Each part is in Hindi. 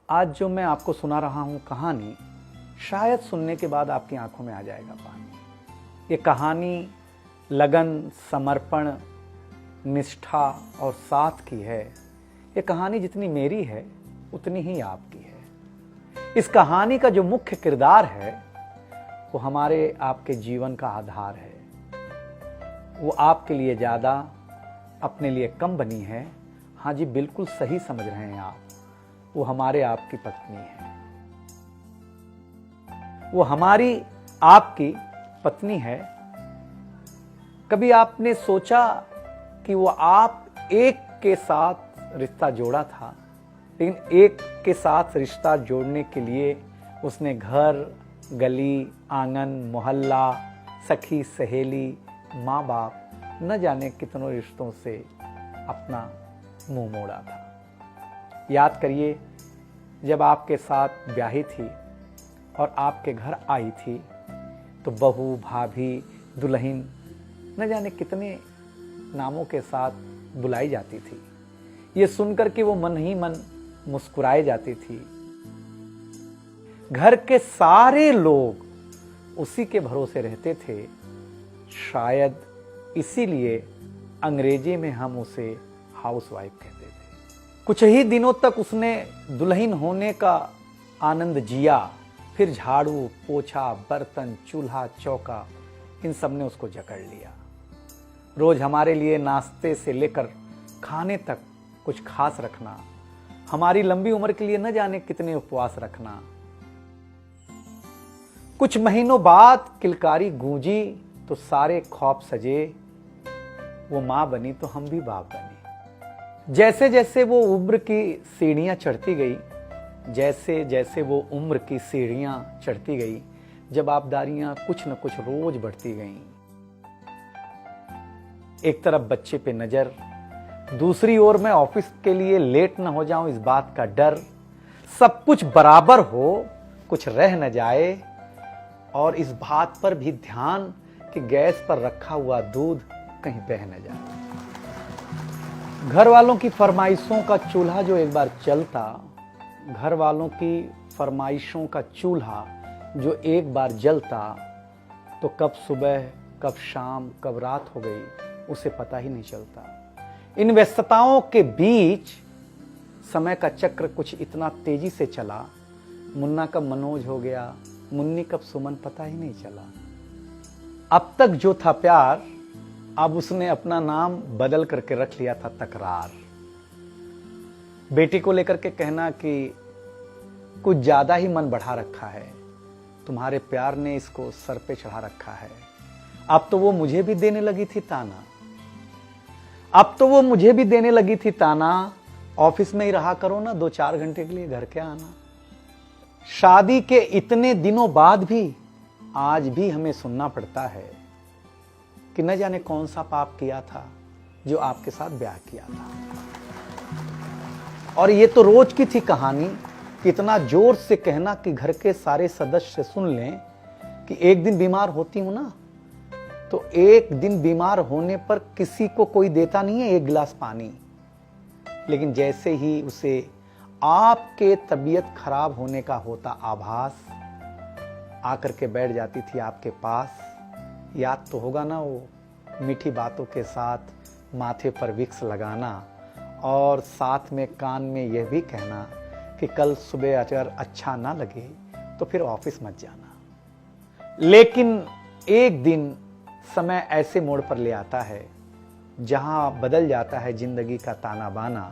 आज जो मैं आपको सुना रहा हूं कहानी, शायद सुनने के बाद आपकी आंखों में आ जाएगा पानी। ये कहानी लगन, समर्पण, निष्ठा और साथ की है। ये कहानी जितनी मेरी है उतनी ही आपकी है। इस कहानी का जो मुख्य किरदार है वो हमारे आपके जीवन का आधार है। वो आपके लिए ज़्यादा, अपने लिए कम बनी है। हाँ जी, बिल्कुल सही समझ रहे हैं आप। वो हमारे आपकी पत्नी है। वो हमारी आपकी पत्नी है। कभी आपने सोचा कि वो आप एक के साथ रिश्ता जोड़ा था, लेकिन एक के साथ रिश्ता जोड़ने के लिए उसने घर, गली, आंगन, मोहल्ला, सखी, सहेली, माँ बाप, न जाने कितनों रिश्तों से अपना मुंह मोड़ा था। याद करिए, जब आपके साथ ब्याही थी और आपके घर आई थी तो बहू, भाभी, दुल्हन, न जाने कितने नामों के साथ बुलाई जाती थी। ये सुनकर के वो मन ही मन मुस्कुराए जाती थी। घर के सारे लोग उसी के भरोसे रहते थे। शायद इसीलिए अंग्रेजी में हम उसे हाउसवाइफ कहते थे। कुछ ही दिनों तक उसने दुल्हन होने का आनंद जिया। फिर झाड़ू, पोछा, बर्तन, चूल्हा, चौका, इन सब ने उसको जकड़ लिया। रोज हमारे लिए नाश्ते से लेकर खाने तक कुछ खास रखना, हमारी लंबी उम्र के लिए न जाने कितने उपवास रखना। कुछ महीनों बाद किलकारी गूंजी तो सारे ख्वाब सजे। वो मां बनी तो हम भी बाप बने। जैसे जैसे वो उम्र की सीढ़ियां चढ़ती गई, जैसे जैसे वो उम्र की सीढ़ियां चढ़ती गई, जवाबदारियां कुछ न कुछ रोज बढ़ती गईं। एक तरफ बच्चे पे नजर, दूसरी ओर मैं ऑफिस के लिए लेट न हो जाऊं इस बात का डर। सब कुछ बराबर हो, कुछ रह न जाए, और इस बात पर भी ध्यान कि गैस पर रखा हुआ दूध कहीं बह न जाए। घर वालों की फरमाइशों का चूल्हा जो एक बार चलता, घर वालों की फरमाइशों का चूल्हा जो एक बार जलता, तो कब सुबह, कब शाम, कब रात हो गई उसे पता ही नहीं चलता। इन व्यस्तताओं के बीच समय का चक्र कुछ इतना तेजी से चला, मुन्ना कब मनोज हो गया, मुन्नी कब सुमन, पता ही नहीं चला। अब तक जो था प्यार, अब उसने अपना नाम बदल करके रख लिया था तकरार। बेटी को लेकर के कहना कि कुछ ज्यादा ही मन बढ़ा रखा है, तुम्हारे प्यार ने इसको सर पे चढ़ा रखा है। अब तो वो मुझे भी देने लगी थी ताना, अब तो वो मुझे भी देने लगी थी ताना, ऑफिस में ही रहा करो ना, 2-4 घंटे के लिए घर के आना। शादी के इतने दिनों बाद भी आज भी हमें सुनना पड़ता है कि न जाने कौन सा पाप किया था जो आपके साथ ब्याह किया था। और ये तो रोज की थी कहानी। कितना जोर से कहना कि घर के सारे सदस्य सुन लें कि एक दिन बीमार होती हूं ना, तो एक दिन बीमार होने पर किसी को कोई देता नहीं है 1 गिलास पानी, लेकिन जैसे ही उसे आपके तबीयत खराब होने का होता आभास, आकर के बैठ जाती थी आपके पास। याद तो होगा ना, वो मीठी बातों के साथ माथे पर विक्स लगाना और साथ में कान में यह भी कहना कि कल सुबह अगर अच्छा ना लगे तो फिर ऑफिस मत जाना। लेकिन एक दिन समय ऐसे मोड़ पर ले आता है जहां बदल जाता है जिंदगी का ताना बाना।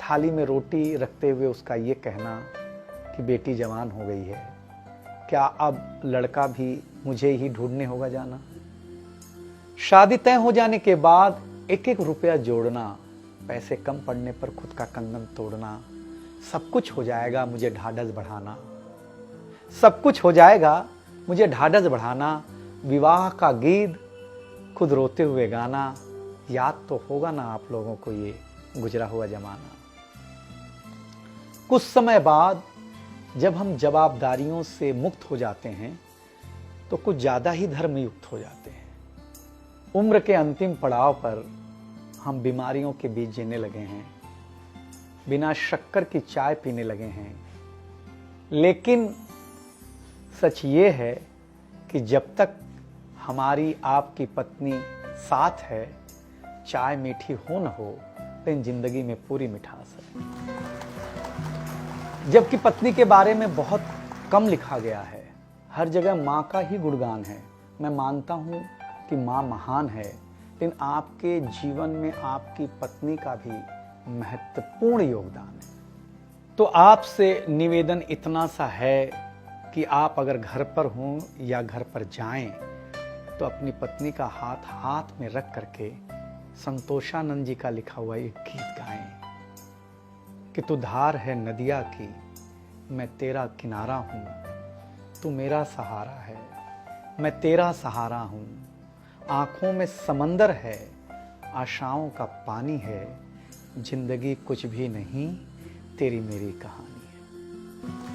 थाली में रोटी रखते हुए उसका ये कहना कि बेटी जवान हो गई है, क्या अब लड़का भी मुझे ही ढूंढने होगा जाना। शादी तय हो जाने के बाद 1-1 रुपया जोड़ना, पैसे कम पड़ने पर खुद का कंगन तोड़ना, सब कुछ हो जाएगा मुझे ढाढ़स बढ़ाना, सब कुछ हो जाएगा मुझे ढाढ़स बढ़ाना। विवाह का गीत खुद रोते हुए गाना। याद तो होगा ना आप लोगों को ये गुजरा हुआ जमाना। कुछ समय बाद जब हम जवाबदारियों से मुक्त हो जाते हैं तो कुछ ज्यादा ही धर्मयुक्त हो जाते हैं। उम्र के अंतिम पड़ाव पर हम बीमारियों के बीच जीने लगे हैं। बिना शक्कर की चाय पीने लगे हैं। लेकिन सच ये है कि जब तक हमारी आपकी पत्नी साथ है, चाय मीठी हो न हो, लेकिन जिंदगी में पूरी मिठास है। जबकि पत्नी के बारे में बहुत कम लिखा गया है, हर जगह माँ का ही गुणगान है। मैं मानता हूँ कि माँ महान है, लेकिन आपके जीवन में आपकी पत्नी का भी महत्वपूर्ण योगदान है। तो आपसे निवेदन इतना सा है कि आप अगर घर पर हों या घर पर जाएं, तो अपनी पत्नी का हाथ हाथ में रख करके संतोषानंद जी का लिखा हुआ एक गीत गाएं कि तू धार है नदिया की, मैं तेरा किनारा हूं, तू मेरा सहारा है, मैं तेरा सहारा हूं। आंखों में समंदर है, आशाओं का पानी है, जिंदगी कुछ भी नहीं, तेरी मेरी कहानी है।